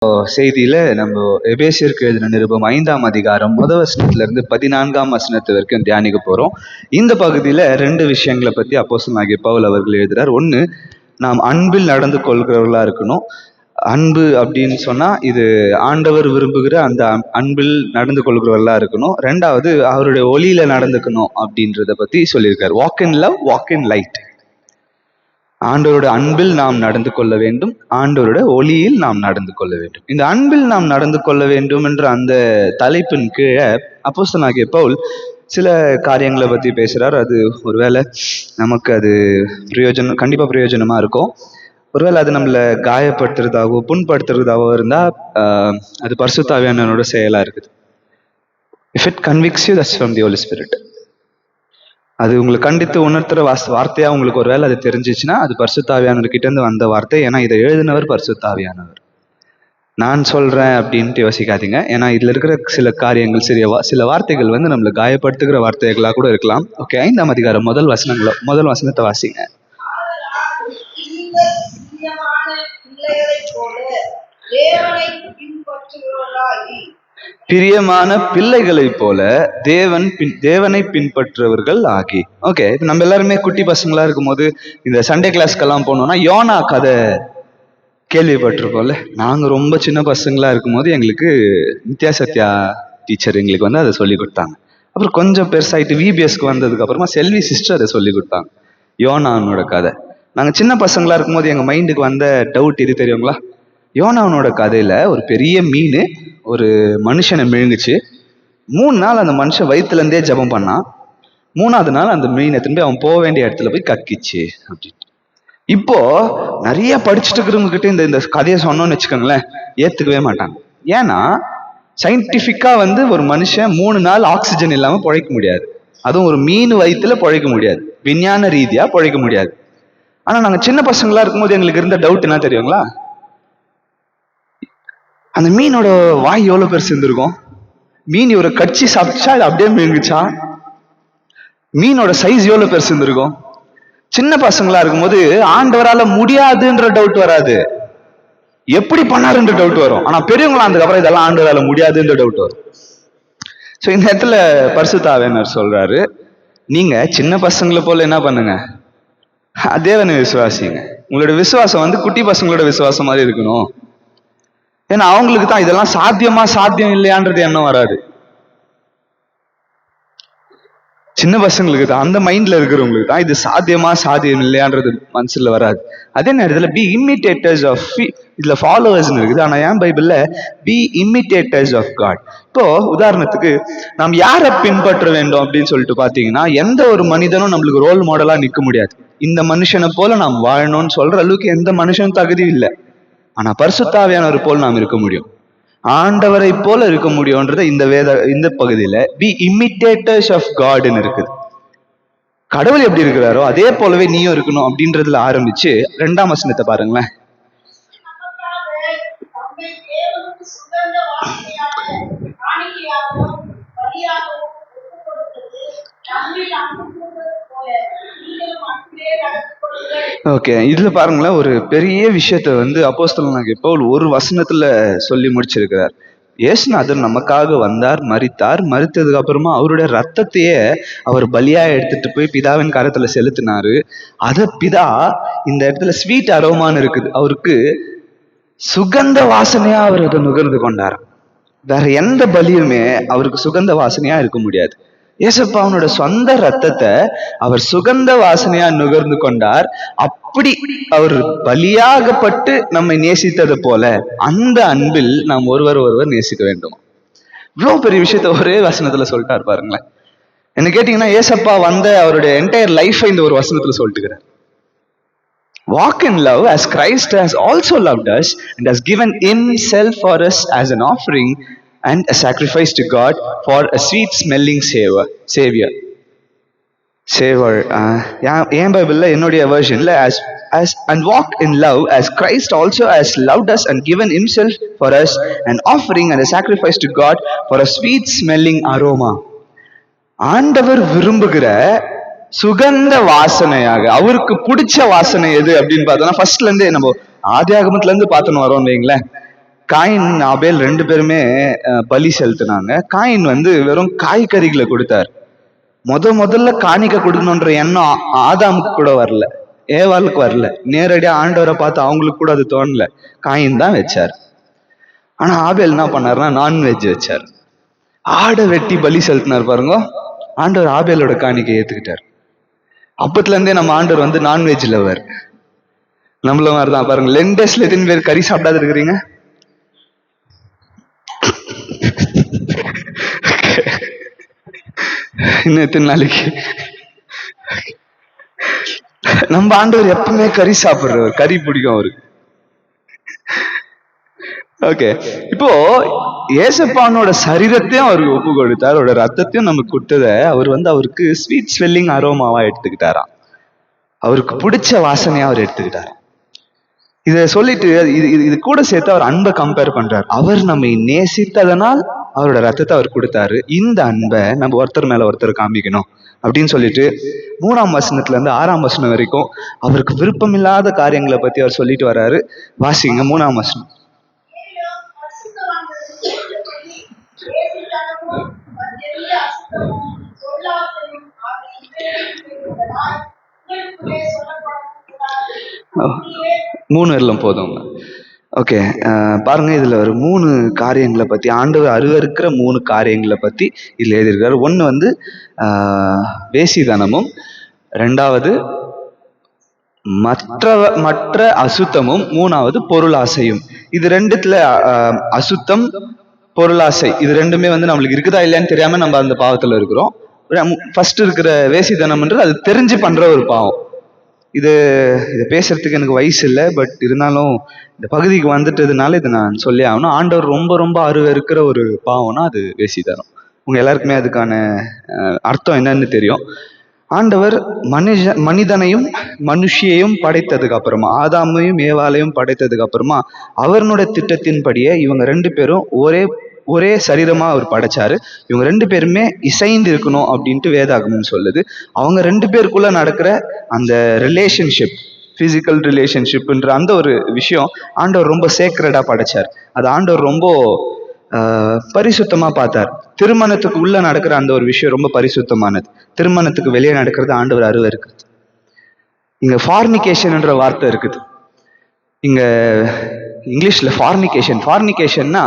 செய்தியில நம்ம எபேசியருக்கு எழுதின நிருபம் 5ஆம் அதிகாரம் 1 14ஆம் வசனத்து வரைக்கும் தியானிக்க போறோம். இந்த பகுதியில 2 விஷயங்களை பத்தி அப்போஸ்தலனாகிய பவுல் அவர்கள் எழுதுறார். ஒண்ணு, நாம் அன்பில் நடந்து கொள்கிறவர்களா இருக்கணும். அன்பு அப்படின்னு சொன்னா இது ஆண்டவர் விரும்புகிற அந்த அன்பில் நடந்து கொள்கிறவர்களா இருக்கணும். 2வது, அவருடைய ஒளியில நடந்துக்கணும் அப்படின்றத பத்தி சொல்லியிருக்காரு. Walk in love, walk in light. ஆண்டவரோட அன்பில் நாம் நடந்து கொள்ள வேண்டும், ஆண்டவரோட ஒளியில் நாம் நடந்து கொள்ள வேண்டும். இந்த அன்பில் நாம் நடந்து கொள்ள வேண்டும் என்ற அந்த தலைப்பின் கீழே அப்போஸ்தலனாகிய பவுல் சில காரியங்களை பத்தி பேசுறார். அது ஒருவேளை நமக்கு அது கண்டிப்பா பிரயோஜனமா இருக்கும். ஒருவேளை அது நம்மளை காயப்படுத்துறதாகவோ புண்படுத்துறதாகவோ இருந்தா அது பரிசுத்த ஆவியானவரோட செயலா இருக்குது. If it convicts you, that's from the Holy Spirit. அது உங்களுக்கு கண்டித்து உணர்த்துற வார்த்தையா உங்களுக்கு ஒருவேளை அது தெரிஞ்சிச்சுன்னா அது பரிசுத்த ஆவியானவர் கிட்ட இருந்து வந்த வார்த்தை. ஏன்னா இதை எழுதினவர் பரிசுத்த ஆவியானவர். நான் சொல்றேன் அப்படின்ட்டு யோசிக்காதீங்க. ஏன்னா இதுல இருக்கிற சில காரியங்கள் சில வார்த்தைகள் நம்மளை காயப்படுத்துகிற வார்த்தைகளா கூட இருக்கலாம். ஓகே, 5ஆம் அதிகாரம் முதல் வசனத்தை வாசிங்க. பிரியமான பிள்ளைகளை போல தேவனை பின்பற்றுவர்கள் ஆகி. ஓகே, நம்ம எல்லாருமே குட்டி பசங்களா இருக்கும் போது இந்த சண்டே கிளாஸ்க்கெல்லாம் போனோம்னா யோனா கதை கேள்விப்பட்டிருக்கோம்ல. நாங்க ரொம்ப சின்ன பசங்களா இருக்கும் போது எங்களுக்கு நித்யா சத்யா டீச்சர் எங்களுக்கு அதை சொல்லி கொடுத்தாங்க. அப்புறம் கொஞ்சம் பெருசாயிட்டு விபிஎஸ்க்கு வந்ததுக்கு அப்புறமா செல்வி சிஸ்டர் அதை சொல்லி கொடுத்தாங்க, யோனானோட கதை. நாங்க சின்ன பசங்களா இருக்கும் போது எங்க மைண்டுக்கு வந்த டவுட் இது தெரியுங்களா? யோனாவனோட கதையில ஒரு பெரிய மீன் ஒரு மனுஷனை விழுங்குச்சு. 3 நாள் அந்த மனுஷன் வயிற்றுல இருந்தே ஜபம் பண்ணான். 3ஆவது நாள் அந்த மீனை திரும்பி அவன் போக வேண்டிய இடத்துல போய் கக்கிச்சு அப்படின்ட்டு. இப்போ நிறைய படிச்சுட்டு இருக்கிறவங்க கிட்ட இந்த கதையை சொன்னோன்னு வச்சுக்கோங்களேன், ஏத்துக்கவே மாட்டாங்க. ஏன்னா சயின்டிபிக்கா ஒரு மனுஷன் 3 நாள் ஆக்சிஜன் இல்லாம பிழைக்க முடியாது. அதுவும் ஒரு மீன் வயிற்றுல பிழைக்க முடியாது, விஞ்ஞான ரீதியா பிழைக்க முடியாது. ஆனா நாங்க சின்ன பசங்களா இருக்கும்போது எங்களுக்கு இருந்த டவுட் என்ன தெரியுங்களா? அந்த மீனோட வாய் எவ்வளவு பெருசு இருந்திருக்கும்? மீன் இவரை கட்சி சாப்பிட்டா அப்படியே மீங்குச்சா? மீனோட சைஸ் எவ்வளவு பெருசு இருந்திருக்கும்? சின்ன பசங்களா இருக்கும்போது ஆண்டவரால முடியாதுன்ற டவுட் வராது, எப்படி பண்ணாருன்ற டவுட் வரும். ஆனா பெரியவங்களா அதுக்கப்புறம் இதெல்லாம் ஆண்டவரால முடியாதுன்ற டவுட் வரும். சோ இந்த இடத்துல பரிசுத்த ஆவியானவர் சொல்றாரு, நீங்க சின்ன பசங்களை போல என்ன பண்ணுங்க, தேவனை விசுவாசிங்க. உங்களோட விசுவாசம் குட்டி பசங்களோட விசுவாசம் மாதிரி இருக்கணும். ஏன்னா அவங்களுக்கு தான் இதெல்லாம் சாத்தியம் இல்லையான்றது எண்ணம் வராது. சின்ன பசங்களுக்கு தான், அந்த மைண்ட்ல இருக்கிறவங்களுக்கு தான் இது சாத்தியம் இல்லையான்றது மனசுல வராது. அதே நேரத்துல பி இமிட்டேட்டர்ஸ் ஆஃப், இதுல ஃபாலோவர்ஸ் இருக்குது. ஆனா ஏன் பைபிள்ல பி இமிட்டேட்டர்ஸ் ஆஃப் காட். இப்போ உதாரணத்துக்கு நாம் யாரை பின்பற்ற வேண்டும் அப்படின்னு சொல்லிட்டு பாத்தீங்கன்னா, எந்த ஒரு மனிதனும் நம்மளுக்கு ரோல் மாடலா நிக்க முடியாது. இந்த மனுஷனை போல நாம் வாழணும்னு சொல்ற அளவுக்கு எந்த மனுஷனும் தகுதி இல்லை. ஆனா பரிசுத்த ஆவியானவர் போல் நாம் இருக்க முடியும், ஆண்டவரை போல இருக்க முடியும்ன்றது இந்த பகுதியில பி இமிட்டேட்டர்ஸ் ஆஃப் காட்னு இருக்குது. கடவுள் எப்படி இருக்கிறாரோ அதே போலவே நீயும் இருக்கணும் அப்படின்றதுல ஆரம்பிச்சு 2ஆம் வசனத்தை பாருங்களேன். ஓகே, இதுல பாருங்களேன், ஒரு பெரிய விஷயத்த அப்போஸ்தலனாகிய பவுல் ஒரு வசனத்துல சொல்லி முடிச்சிருக்கிறார். இயேசுநாதர் நமக்காக வந்தார், மரித்தார், மரித்ததுக்கு அப்புறமா அவருடைய ரத்தத்தையே அவர் பலியா எடுத்துட்டு போய் பிதாவின் கரத்துல செலுத்தினாரு. அத பிதா இந்த இடத்துல ஸ்வீட் அரோமான்னு இருக்குது, அவருக்கு சுகந்த வாசனையா அவர் அதை நுகர்ந்து கொண்டார். வேற எந்த பலியுமே அவருக்கு சுகந்த வாசனையா இருக்க முடியாது. ஏசப்பா அவனோட சொந்த ரத்தத்தை அவர் சுகந்த வாசனையா நுகர்ந்து கொண்டார். அப்படி அவர் பலியாகப்பட்டு நம்மை நேசித்தது போல அந்த அன்பில் நாம் ஒருவர் நேசிக்க வேண்டும். இவ்வளவு பெரிய விஷயத்த ஒரே வசனத்துல சொல்லிட்டாரு பாருங்களேன். என்ன கேட்டீங்கன்னா, ஏசப்பா அவருடைய என்டையர் லைஃப் இந்த ஒரு வசனத்துல சொல்லிட்டுக்கிறார். Walk in love as Christ has also loved us and has given himself for us as an offering and a sacrifice to God for a sweet smelling savior. என் பைபிள்ல என்னுடைய வெர்ஷன்ல as and walk in love as Christ also has loved us and given himself for us an offering and a sacrifice to God for a sweet smelling aroma. ஆண்டவர் விரும்புகிற சுகந்த வாசனையாக அவருக்கு பிடிச்ச வாசனை எது அப்படின்னு பார்த்தோம்னா, ஃபர்ஸ்ட்ல இருந்தே நம்ம ஆதியாகமத்துல இருந்து பார்த்தோன்னு வரோம் வைங்களேன். காயின் ஆபேல் ரெண்டு பேருமே பலி செலுத்தினாங்க. காயின் வந்து வெறும் காய்கறிகளை கொடுத்தார். முதல்ல காணிக்க கொடுக்கணுன்ற எண்ணம் ஆதாமுக்கு கூட வரல, ஏவாளுக்கு வரல. நேரடியா ஆண்டவரை பார்த்து அவங்களுக்கு கூட அது தோணல. காயின் தான் வச்சார். ஆனா ஆபேல் என்ன பண்ணாருன்னா நான்வெஜ் வச்சார். ஆடை வெட்டி பலி செலுத்தினார் பாருங்க. ஆண்டவர் ஆபேலோட காணிக்கை ஏத்துக்கிட்டார். அப்பத்துல இருந்தே நம்ம ஆண்டவர் வந்து நான்வெஜ் லவர். நம்மள மாதிரிதான் பாருங்க. லெண்டஸ்ல எத்தனை பேர் கறி சாப்பிடாது இருக்கிறீங்க? இன்னும் எத்தனை நாளைக்கு? நம்ம ஆண்டவர் எப்பவுமே கறி சாப்பிடுறவர், கறி பிடிக்கும் அவருக்கு. ஓகே, இப்போ ஏசப்பானோட சரீரத்தையும் அவருக்கு ஒப்பு கொடுத்தார், அவரோட ரத்தத்தையும் நமக்கு கொடுத்தத அவர் வந்து அவருக்கு ஸ்வீட் ஸ்மெல்லிங் அரோமாவா எடுத்துக்கிட்டாராம். அவருக்கு பிடிச்ச வாசனையா அவர் எடுத்துக்கிட்டாராம். இத சொல்லிட்டு இது கூட சேர்த்து அவர் அன்பை கம்பேர் பண்றாரு. அவர் நம்மை நேசித்ததனால் அவரோட ரத்தத்தை அவர் கொடுத்தாரு. இந்த அன்பை நம்ம ஒருத்தர் மேல ஒருத்தர் காமிக்கணும் அப்படின்னு சொல்லிட்டு 3ஆம் வசனத்துல இருந்து 6ஆம் வசனம் வரைக்கும் அவருக்கு விருப்பமில்லாத காரியங்களை பத்தி அவர் சொல்லிட்டு வர்றாரு. வாசிங்க 3ஆம் வசனம். மூணு எல்லாம் போதும். ஓகே, பாருங்க, இதுல ஒரு 3 காரியங்களை பத்தி, ஆண்டவர் அருவருக்கிற 3 காரியங்களை பத்தி இதுல எழுதியிருக்காரு. ஒண்ணு வந்து வேசிதனமும், 2வது மற்ற அசுத்தமும், 3வது பொருளாசையும். இது ரெண்டுத்துல அசுத்தம், பொருளாசை, இது ரெண்டுமே வந்து நம்மளுக்கு இருக்குதா இல்லையான்னு தெரியாம நம்ம அந்த பாவத்துல இருக்கிறோம். ஃபர்ஸ்ட் இருக்கிற வேசிதனம்ன்றது அது தெரிஞ்சு பண்ற ஒரு பாவம். இதை பேசுறதுக்கு எனக்கு வயசு இல்லை, பட் இருந்தாலும் இந்த பகுதிக்கு வந்துட்டதுனால இதை நான் சொல்லி ஆகணும். ஆண்டவர் ரொம்ப அருவருக்கிற ஒரு பாவம்னா அது வேசிதனம். உங்க எல்லாருக்குமே அதுக்கான அர்த்தம் என்னன்னு தெரியும். ஆண்டவர் மனிதனையும் மனுஷியையும் படைத்ததுக்கு அப்புறமா, ஆதாமையும் ஏவாளையும் படைத்ததுக்கு அப்புறமா அவருடைய திட்டத்தின்படியே இவங்க 2 பேரும் ஒரே சரீரமா அவர் படைச்சாரு. இவங்க 2 பேருமே இசைந்து இருக்கணும் அப்படின்ட்டு வேதாகமம் சொல்லுது. அவங்க 2 பேருக்குள்ள நடக்கிற அந்த ரிலேஷன்ஷிப், பிசிக்கல் ரிலேஷன்ஷிப்ன்ற அந்த ஒரு விஷயம் ஆண்டவர் ரொம்ப சேக்ரடா படைச்சார். அது ஆண்டவர் ரொம்ப பரிசுத்தமா பார்த்தார். திருமணத்துக்கு உள்ள நடக்கிற அந்த ஒரு விஷயம் ரொம்ப பரிசுத்தமானது. திருமணத்துக்கு வெளியே நடக்கிறது ஆண்டவர் அருவருக்குது. இங்க ஃபார்னிகேஷன்ன்ற வார்த்தை இருக்குது. இங்க இங்கிலீஷ்ல ஃபார்னிகேஷன்னா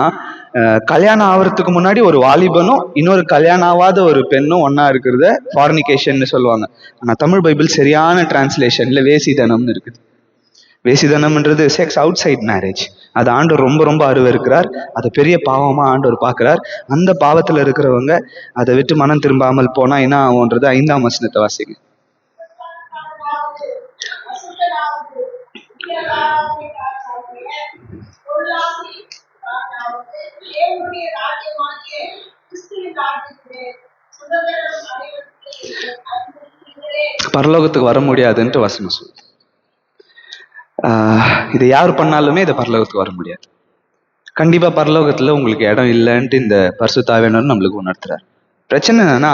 கல்யாணம் ஆகிறதுக்கு முன்னாடி ஒரு வாலிபனும் இன்னொரு கல்யாணம் ஆகாத ஒரு பெண்ணும் ஒன்னா இருக்கிறத ஃபார்னிகேஷன் சொல்லுவாங்க. ஆனா தமிழ் பைபிள் சரியான டிரான்ஸ்லேஷன்ல வேசிதனம்னு இருக்குது. வேசிதனம்ன்றது செக்ஸ் அவுட் சைட் மேரேஜ். அது ஆண்டவர் ரொம்ப அருவருக்கிறார். அதை பெரிய பாவமா ஆண்டவர் பார்க்கிறார். அந்த பாவத்துல இருக்கிறவங்க அதை விட்டு மனம் திரும்பாமல் போனா என்ன ஆகும்ன்றது 5ஆம் வசனத்தை வாசிங்க. பரலோகத்துக்கு வர முடியாதுன்ட்டு வசனம் சொல்லு. இதை யார் பண்ணாலுமே இதை பரலோகத்துக்கு வர முடியாது. கண்டிப்பா பரலோகத்துல உங்களுக்கு இடம் இல்லைன்ட்டு இந்த பரிசுத்தாவியானவர் நம்மளுக்கு உணர்த்துறாரு. பிரச்சனை என்னன்னா,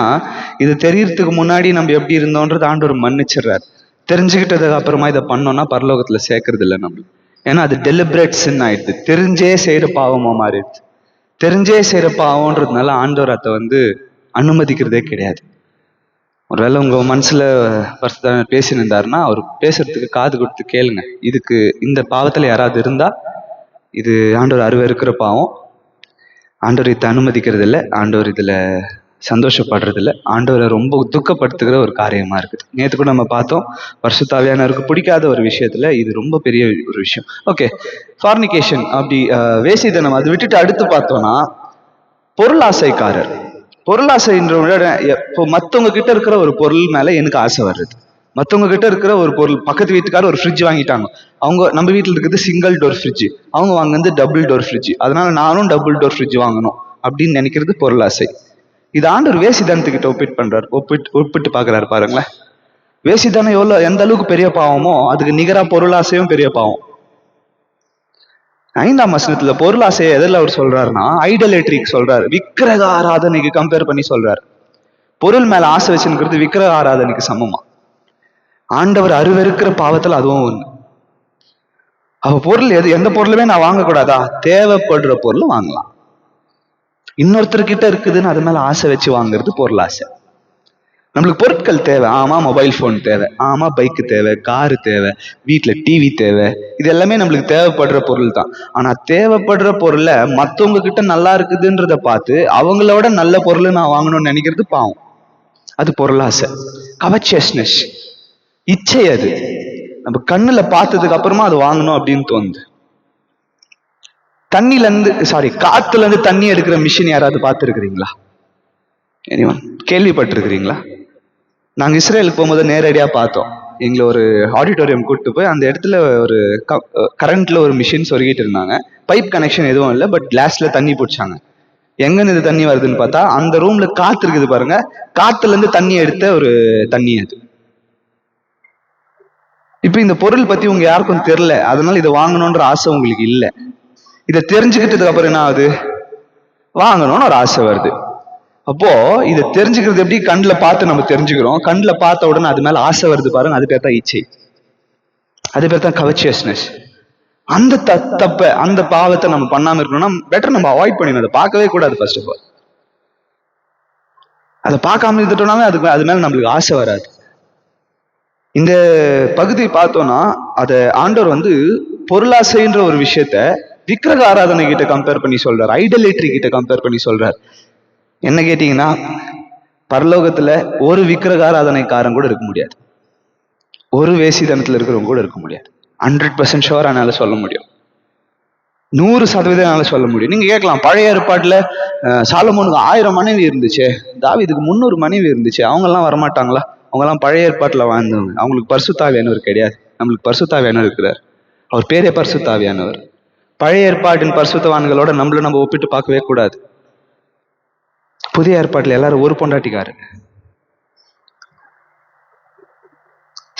இது தெரியறதுக்கு முன்னாடி நம்ம எப்படி இருந்தோன்றது ஆண்டவர் மன்னிச்சிடுறாரு. தெரிஞ்சுக்கிட்டதுக்கு அப்புறமா இதை பண்ணோம்னா பரலோகத்துல சேர்க்கறது இல்லை நம்மளுக்கு. ஏன்னா அது டெலிபரேட் சின் ஆயிடுது, தெரிஞ்சே செய்யற பாவமா மாறிடுது. தெரிஞ்சே செய்யற பாவம்ன்றதுனால ஆண்டவர் அதை வந்து அனுமதிக்கிறதே கிடையாது. ஒருவேளை உங்க மனசுல பேசினிருந்தாருன்னா அவர் பேசுறதுக்கு காது கொடுத்து கேளுங்க. இதுக்கு இந்த பாவத்துல யாராவது இருந்தா இது ஆண்டவர் அருவருக்கிற பாவம். ஆண்டவர் இதை அனுமதிக்கிறது இல்லை, ஆண்டவர் இதுல சந்தோஷப்படுறது இல்லை, ஆண்டவரை ரொம்ப துக்கப்படுத்துகிற ஒரு காரியமா இருக்குது. நேற்று கூட நம்ம பார்த்தோம், பரிசுத்தாவியானவருக்கு பிடிக்காத ஒரு விஷயத்துல இது ரொம்ப பெரிய ஒரு விஷயம். ஓகே, ஃபார்னிகேஷன் அப்படி வேசிதனம் அது விட்டுட்டு அடுத்து பார்த்தோம்னா பொருளாசைக்காரர். பொருளாசைன்றவங்க இப்போ மற்றவங்க கிட்ட இருக்கிற ஒரு பொருள் மேல எனக்கு ஆசை வருது. மற்றவங்க கிட்ட இருக்கிற ஒரு பொருள், பக்கத்து வீட்டுக்காரர் ஒரு ஃப்ரிட்ஜ் வாங்கிட்டாங்க, அவங்க நம்ம வீட்டில் இருக்கிறது சிங்கிள் டோர் ஃப்ரிட்ஜ், அவங்க வாங்கினது டபுள் டோர் ஃப்ரிட்ஜ், அதனால நானும் டபுள் டோர் ஃப்ரிட்ஜ் வாங்கணும் அப்படின்னு நினைக்கிறது பொருளாசை. இது ஆண்டவர் வேசிதானத்துக்கிட்ட ஒப்பிட்டு பாக்குறாரு பாருங்களேன். வேசிதானம் எந்த அளவுக்கு பெரிய பாவமோ அதுக்கு நிகரா பொருளாசையும் பெரிய பாவம். 5ஆம் வசனத்துல பொருளாசையை எதில் அவர் சொல்றாருன்னா ஐடலேட்ரிக்கு சொல்றாரு, விக்கிரக ஆராதனைக்கு கம்பேர் பண்ணி சொல்றாரு. பொருள் மேல ஆசை வச்சுக்கிறது விக்கிரக ஆராதனைக்கு சமமா. ஆண்டவர் அருவருக்கிற பாவத்துல அதுவும் ஒண்ணு. அவ பொருள் எந்த பொருளுமே நான் வாங்கக்கூடாதா? தேவைப்படுற பொருள் வாங்கலாம். இன்னொருத்தர்கிட்ட இருக்குதுன்னு அது மேல ஆசை வச்சு வாங்குறது பொருள் ஆசை. நம்மளுக்கு பொருட்கள் தேவை. ஆமா, மொபைல் போன் தேவை, ஆமா பைக்கு தேவை, காரு தேவை, வீட்டுல டிவி தேவை. இது எல்லாமே நம்மளுக்கு தேவைப்படுற பொருள் தான். ஆனா தேவைப்படுற பொருளை மத்தவங்க கிட்ட நல்லா இருக்குதுன்றத பார்த்து அவங்களோட நல்ல பொருள் நான் வாங்கணும்னு நினைக்கிறது பாவம். அது பொருளாசை, கவர்ச்சியஸ்னஸ், இச்சை. அது நம்ம கண்ணுல பார்த்ததுக்கு அப்புறமா அது வாங்கணும் அப்படின்னு தோணுது. காத்துல இருந்து தண்ணி எடுக்கிற மிஷின் யாராவது பார்த்துருக்கிறீங்களா? கேள்விப்பட்டிருக்கிறீங்களா? நாங்க இஸ்ரேலுக்கு போகும்போது நேரடியா பார்த்தோம். எங்களை ஒரு ஆடிட்டோரியம் கூப்பிட்டு போய் அந்த இடத்துல ஒரு கரண்ட்ல ஒரு மிஷின் சொருகிட்டு இருந்தாங்க. பைப் கனெக்ஷன் எதுவும் இல்லை, பட் கிளாஸ்ல தண்ணி பிடிச்சாங்க. எங்கன்னு இது தண்ணி வருதுன்னு பார்த்தா அந்த ரூம்ல காத்து இருக்குது பாருங்க, காத்துல இருந்து தண்ணி எடுத்த ஒரு தண்ணி அது. இப்ப இந்த பொருள் பத்தி உங்க யாருக்கும் தெரியல, அதனால இதை வாங்கணும்ன்ற ஆசை உங்களுக்கு இல்லை. இதை தெரிஞ்சுக்கிட்டதுக்கு அப்புறம் என்ன ஆகுது? வாங்கணும்னு ஒரு ஆசை வருது. அப்போ இதை தெரிஞ்சுக்கிறது எப்படி? கண்ணில் பார்த்து நம்ம தெரிஞ்சுக்கிறோம். கண்ணில் பார்த்த உடனே அது மேல ஆசை வருது பாருங்க, அது பேர் தான் இச்சை, அது பேர் தான் கவர்ச்சியஸ்னஸ். அந்த தப்ப, அந்த பாவத்தை நம்ம பண்ணாம இருக்கணும்னா பெட்டர் நம்ம அவாய்ட் பண்ணிடணும். அதை பார்க்கவே கூடாது. ஃபர்ஸ்ட் ஆஃப் ஆல் அதை பார்க்காம இருந்துட்டோம்னாவே அது மேல நம்மளுக்கு ஆசை வராது. இந்த பகுதியை பார்த்தோம்னா அதை ஆண்டவர் பொருளாசைன்ற ஒரு விஷயத்த விக்கிரக ஆராதனை கிட்ட கம்பேர் பண்ணி சொல்றார், ஐடலேட்ரி கிட்ட கம்பேர் பண்ணி சொல்றார். என்ன கேட்டீங்கன்னா, பரலோகத்துல ஒரு விக்கிரக ஆராதனைக்காரன் கூட இருக்க முடியாது, ஒரு வேசித்தனத்துல இருக்கிறவங்க கூட இருக்க முடியாது. 100% ஷுவரா என்னால சொல்ல முடியும், 100% என்னால சொல்ல முடியும். நீங்க கேட்கலாம், பழைய ஏற்பாட்டுல சாலமோனுக்கு 1000 மனைவி இருந்துச்சு, தாவீதுக்கு 300 மனைவி இருந்துச்சு, அவங்க எல்லாம் வரமாட்டாங்களா? அவங்க எல்லாம் பழைய ஏற்பாட்டுல வாழ்ந்தவங்க, அவங்களுக்கு பரிசுத்தாவியானவர் கிடையாது. நம்மளுக்கு பரிசுத்தாவியானவர் இருக்கிறார், அவர் பேரே பரிசுத்தாவியானவர். பழைய ஏற்பாட்டின் பரிசுத்தவான்களோட நம்ம ஒப்பிட்டு பார்க்கவே கூடாது. புதிய ஏற்பாட்டுல எல்லாரும் ஒரு பொண்டாட்டிக்காரு.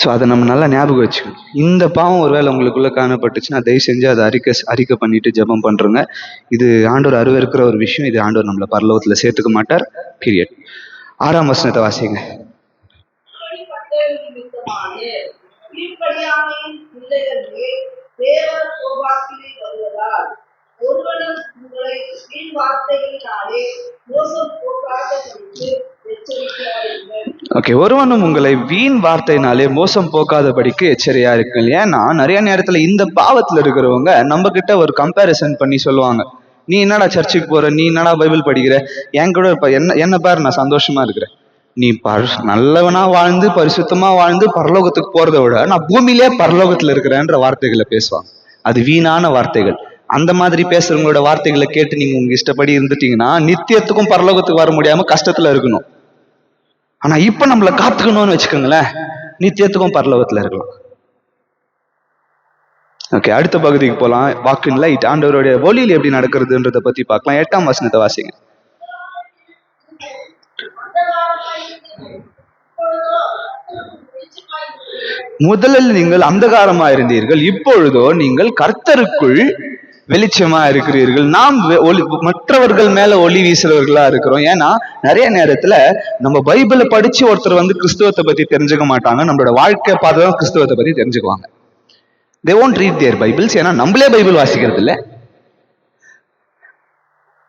ஸோ அதை நம்ம நல்லா ஞாபகம் வச்சுக்கணும். இந்த பாவம் ஒருவேளை உங்களுக்குள்ள காணப்பட்டுச்சுன்னா தயவு செஞ்சு அதை அறிக்கை பண்ணிட்டு ஜெபம் பண்றோங்க. இது ஆண்டவர் அருவருக்கிற ஒரு விஷயம். இது ஆண்டவர் நம்மளை பரலோகத்துல சேர்த்துக்க மாட்டார். பீரியட். 6ஆம் வசனத்தை வாசிங்க. ஓகே, ஒருவனும் உங்களை வீண் வார்த்தையினாலே மோசம் போக்காதபடிக்கு எச்சரியா இருக்கு. ஏன்னா நிறைய நேரத்துல இந்த பாவத்துல இருக்கிறவங்க நம்ம கிட்ட ஒரு கம்பேரிசன் பண்ணி சொல்லுவாங்க, நீ என்னடா சர்ச்சுக்கு போற, நீ என்னடா பைபிள் படிக்கிற, என் கூட என்ன பாரு நான் சந்தோஷமா இருக்கிறேன், நீ நல்லவனா வாழ்ந்து பரிசுத்தமா வாழ்ந்து பரலோகத்துக்கு போறதை விட நான் பூமியிலே பரலோகத்துல இருக்கிறேன்ற வார்த்தைகளை பேசுவாங்க. அது வீணான வார்த்தைகள். அந்த மாதிரி பேசுறவங்களோட வார்த்தைகளை கேட்டு நீங்க உங்க இஷ்டப்படி இருந்துட்டீங்கன்னா நித்தியத்துக்கும் பரலோகத்துக்கு வர முடியாம கஷ்டத்துல இருக்கணும். ஆனா இப்ப நம்மளை காத்துக்கணும்னு வச்சுக்கோங்களேன், நித்தியத்துக்கும் பரலோகத்துல இருக்கலாம். ஓகே, அடுத்த பகுதிக்கு போலாம். வாக்கின் லைட், ஆண்டவருடைய ஒளியில் எப்படி நடக்கிறதுன்றத பத்தி பார்க்கலாம். 8ஆம் வசனத்தை வாசிங்க. முதலில் நீங்கள் அந்தகாரமா இருந்தீர்கள், இப்பொழுதோ நீங்கள் கர்த்தருக்குள் வெளிச்சமா இருக்கிறீர்கள். நாம் மற்றவர்கள் மேல ஒளி வீசுறவர்களா இருக்கிறோம். ஏன்னா நிறைய நேரத்துல நம்ம பைபிளை படிச்சு ஒருத்தர் கிறிஸ்துவத்தை பத்தி தெரிஞ்சுக்க மாட்டாங்க, நம்மளோட வாழ்க்கை பார்த்துதான் கிறிஸ்துவத்தை பத்தி தெரிஞ்சுக்குவாங்க. they won't read their bibles. ஏன்னா நம்மளே பைபிள் வாசிக்கிறது இல்லை.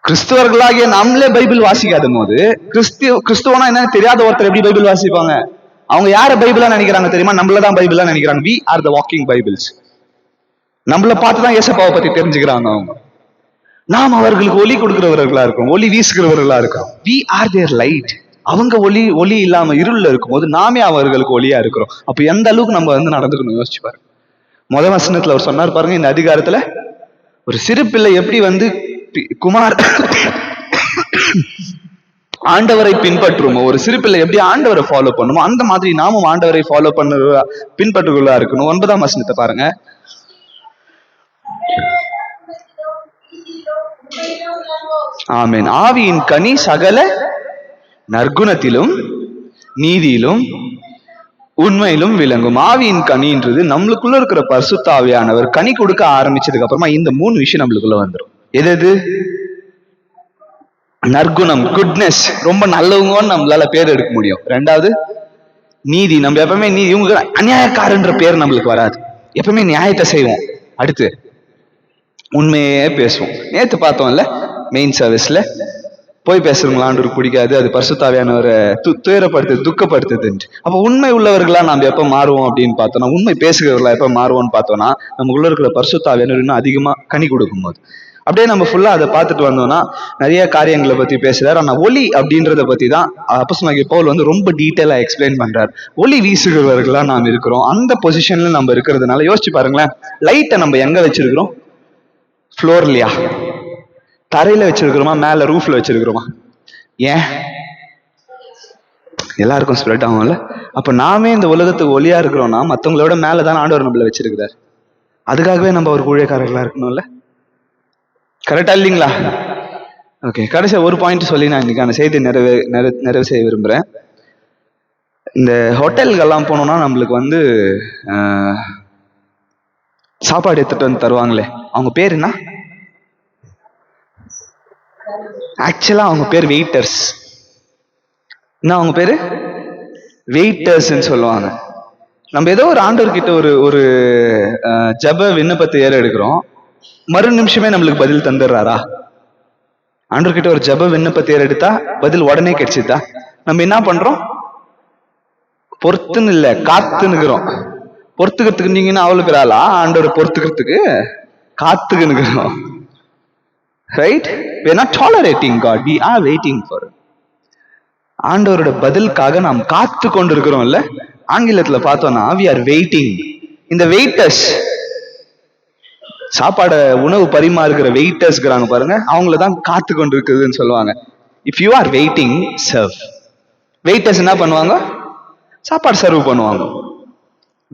கிறிஸ்துவர்களாகிய நம்மளே பைபிள் வாசிக்காத போது கிறிஸ்துவனா என்னன்னு தெரியாத ஒருத்தர் எப்படி பைபிள் வாசிப்பாங்க? அவங்க யார பைபிளா நினைக்கிறாங்க தெரியுமா? நம்மளதான் பைபிளா நினைக்கிறாங்க. we are the walking bibles. நம்மளை பார்த்துதான் இயேசுவை பத்தி தெரிஞ்சுக்கிறாங்க அவங்க. நாம் அவர்களுக்கு ஒளி கொடுக்கிறவர்களா இருக்கோம், ஒளி வீசுகிறவர்களா இருக்கோம். we are their light. அவங்க ஒளி இல்லாம இருள்ல இருக்கும்போது நாமே அவர்களுக்கு ஒளியா இருக்கிறோம். அப்ப எந்த அளவுக்கு நம்ம நடந்துக்கணும் யோசிச்சு பாருங்க. முதல் வசனத்துல அவர் சொன்னார் பாருங்க, இந்த அதிகாரத்துல ஒரு சிறு பிள்ளை எப்படி குமார் ஆண்டவரை பின்பற்றுமோ, ஒரு சிறு பிள்ளை எப்படி ஆண்டவரை ஃபாலோ பண்ணுமோ அந்த மாதிரி நாமும் ஆண்டவரை ஃபாலோ பண்ண பின்பற்றுகளா இருக்கணும். 9ஆம் வசனத்தை பாருங்க. ஆமென். ஆவியின் கனி சகல நற்குணத்திலும் நீதியிலும் உண்மையிலும் விளங்கும். ஆவியின் கனின்றது நம்மளுக்குள்ள இருக்கிற பரிசுத்த ஆவியானவர் கனி கொடுக்க ஆரம்பிச்சதுக்கு அப்புறமா இந்த 3 விஷயம் நம்மளுக்குள்ள வந்துடும். எது? நற்குணம், குட்னஸ், ரொம்ப நல்லவங்கன்னு நம்மளால பேர் எடுக்க முடியும். 2வது நீதி. நம்ம எப்பவுமே நீதி, இவங்க அநியாயக்காரன்ற பேர் நம்மளுக்கு வராது. எப்பவுமே நியாயத்தை செய்வோம். அடுத்து உண்மையே பேசுவோம். நேத்து பார்த்தோம்ல மெயின் சர்வீஸ்ல, போய் பேசுறவங்களா ஆண்டவருக்கு பிடிக்காது, அது பரிசுத்தாவியானவரை துயரப்படுத்து துக்கப்படுத்துதுன்ட்டு. அப்போ உண்மை உள்ளவர்களா நாம் எப்ப மாறுவோம் அப்படின்னு பார்த்தோம்னா, உண்மை பேசுகிறவர்களா எப்ப மாறுவோம்னு பார்த்தோம்னா, நமக்குள்ள இருக்கிற பரிசுத்தாவியானவர் இன்னும் அதிகமா கனி கொடுக்கும் போது. அப்படியே நம்ம ஃபுல்லா அதை பார்த்துட்டு வந்தோம்னா நிறைய காரியங்களை பத்தி பேசுறாரு. ஆனா ஒளி அப்படின்றத பத்தி தான் அப்போஸ்தலனாகிய பவுல் வந்து ரொம்ப டீட்டெயிலா எக்ஸ்பிளைன் பண்றாரு. ஒளி வீசுகிறவர்களா நாம் இருக்கிறோம். அந்த பொசிஷன்ல நம்ம இருக்கிறதுனால யோசிச்சு பாருங்களேன், லைட்டை நம்ம எங்க வச்சிருக்கிறோம்? ஃப்ளோர்லையா, தரையில வச்சிருக்கிறோமா, மேல ரூஃப்ல வச்சிருக்கிறோமா? ஏன்? எல்லாருக்கும் ஸ்ப்ரெட் ஆகும்ல. அப்ப நாமே இந்த உலகத்துக்கு ஒளியா இருக்கிறோம்னா மத்தவங்களோட மேலதான் ஆண்டவர் நம்மள வச்சிருக்கிறார். அதுக்காகவே நம்ம ஒரு ஊழியக்காரர்களா இருக்கணும்ல. கரெக்டா இல்லைங்களா? ஓகே, கடைசியா ஒரு பாயிண்ட் சொல்லி நான் இன்னைக்கான செய்தி நிறைவு செய்ய விரும்புறேன். இந்த ஹோட்டல்கள்லாம் போனோம்னா நம்மளுக்கு வந்து சாப்பாடு எடுத்துட்டு வந்து தருவாங்களே, அவங்க பேர் என்ன? ஆக்சுவலா அவங்க பேர் வெயிட்டர்ஸ். என்ன அவங்க பேரு? வெயிட்டர்ஸ் சொல்லுவாங்க. நம்ம ஏதோ ஒரு ஆண்டவர்கிட்ட ஒரு ஒரு ஜப விண்ணப்பத்தை எடுக்கிறோம், மறு நிமிஷமே நம்மளுக்கு பதில் தந்துடுறாரா? ஆண்டவர்கிட்ட ஒரு ஜப விண்ணப்பத்தை எடுத்தா பதில் உடனே கிடைச்சிதா? நம்ம என்ன பண்றோம்? பொறுத்துன்னு இல்ல, காத்துனுக்குறோம். பொறுத்துக்கிறதுக்கு நீங்கன்னா அவ்வளவு ஆளா? ஆண்டவர் பொறுத்துக்கிறதுக்கு காத்துக்குனுக்குறோம். Right? we are not tolerating God, we are waiting for it. ஆண்டவரோட பதிலுக்காக நாம் காத்து கொண்டிருக்கிறோம் இல்ல. ஆங்கிலத்துல பார்த்தோம்னா we are waiting. இந்த வெயிட்டர்ஸ், சாப்பாட உணவு பரிமாறுகிற வெயிட்டர்ஸ்ங்கிறாங்க பாருங்க, அவங்களதான் காத்து கொண்டு இருக்குதுன்னு சொல்லுவாங்க. If you are waiting, serve. Waiters என்ன பண்ணுவாங்க? சாப்பாடு சர்வ் பண்ணுவாங்க.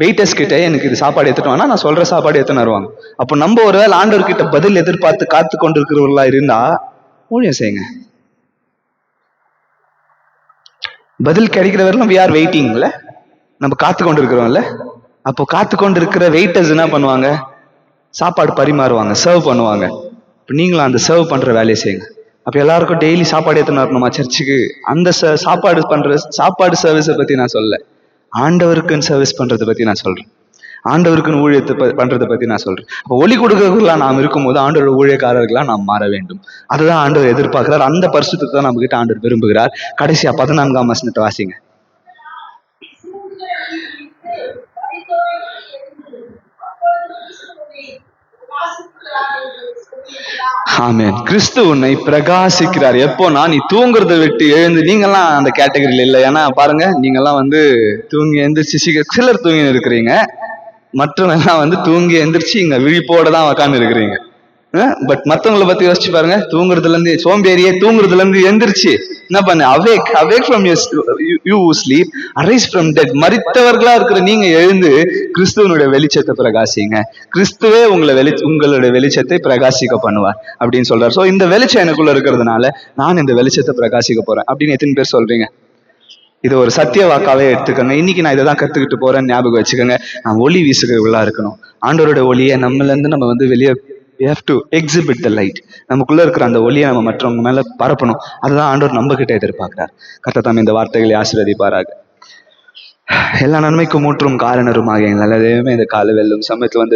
வெயிட்டர்ஸ் கிட்ட எனக்கு இது சாப்பாடு எடுத்துட்டு வானா, நான் சொல்ற சாப்பாடு எடுத்துன்னு வருவாங்க. அப்போ நம்ம ஒருவேளை ஆண்டவர் கிட்ட பதில் எதிர்பார்த்து காத்து கொண்டிருக்கிறவர்களா இருந்தா ஊழியம் செய்யுங்க. பதில் கிடைக்கிற வரையிலும் we are waiting இல்ல, நம்ம காத்து கொண்டு இருக்கிறோம்ல. அப்போ காத்து கொண்டு இருக்கிற வெயிட்டர்ஸ் என்ன பண்ணுவாங்க? சாப்பாடு பரிமாறுவாங்க, சர்வ் பண்ணுவாங்க. இப்போ நீங்களும் அந்த சர்வ் பண்ற வேலையை செய்யுங்க. அப்ப எல்லாருக்கும் டெய்லி சாப்பாடு எடுத்துன்னு வரணுமா சர்ச்சுக்கு? அந்த சாப்பாடு சர்வீஸை பத்தி நான் சொல்ல, ஆண்டவருக்குன்னு சர்வீஸ் பண்றதை பத்தி நான் சொல்றேன். ஆண்டவருக்குன்னு ஊழியத்தை பண்றதை பத்தி நான் சொல்றேன். அப்போ ஒளி கொடுக்கிறவர்களா நாம் இருக்கும்போது ஆண்டவரோட ஊழியக்காரர்களா நாம் மாற வேண்டும். அதுதான் ஆண்டவர் எதிர்பார்க்கிறார். அந்த பரிசுத்தத்தை தான் நம்ம கிட்ட ஆண்டவர் விரும்புகிறார். கடைசியா 14ஆம் வசனத்தை வாசிங்க. ஆமென். கிறிஸ்து உன்னை பிரகாசிக்கிறார். எப்போனா நீ தூங்குறத விட்டு எழுந்து. நீங்கெல்லாம் அந்த கேட்டகரியில இல்லை. ஏன்னா பாருங்க, நீங்கெல்லாம் வந்து தூங்கி எந்திரிச்சு சிலர் தூங்கி இருக்கிறீங்க, மற்றவங்க வந்து தூங்கி எந்திரிச்சு இங்க விழிப்போட தான் உக்காந்து இருக்கிறீங்க. பட் மத்தவங்களை பத்தி யோசிச்சு பாருங்க. தூங்குறதுல இருந்து சோம்பேறியே தூங்குறதுல இருந்து எந்திரிச்சு என்ன பண்ண? Awake from you sleep, arise from dead. மரித்தவர்களா இருக்கிற நீங்க எழுந்து கிறிஸ்துவனுடைய வெளிச்சத்தை பிரகாசிங்க. கிறிஸ்துவே உங்களுடைய வெளிச்சத்தை பிரகாசிக்க பண்ணுவார் அப்படின்னு சொல்றாரு. சோ இந்த வெளிச்சம் எனக்குள்ள இருக்கிறதுனால நான் இந்த வெளிச்சத்தை பிரகாசிக்க போறேன் அப்படின்னு எத்தனை பேர் சொல்றீங்க? இது ஒரு சத்திய வாக்காவே எடுத்துக்கோங்க. இன்னைக்கு நான் இதை தான் கத்துக்கிட்டு போறேன்னு ஞாபகம் வச்சுக்கோங்க. நான் ஒளி வீசுகிறவர்களா இருக்கணும். ஆண்டவரோட ஒளியை நம்மள இருந்து நம்ம வந்து வெளியே we have to exhibit the light. நமக்குள்ள இருக்கிற அந்த ஒளியை நம்ம மற்றவங்க மேல பரப்பணும். அதுதான் ஆண்டவர் நம்ம கிட்ட எதிர்பார்க்கிறார். கர்த்தர் தாமே இந்த வார்த்தைகளை ஆசீர்வதிப்பாராக. எல்லா நன்மைக்கும் மூற்றும் காரணருமாக எங்கள் நல்ல தெய்வமே, இந்த காலை வெல்லும் சமயத்துல வந்து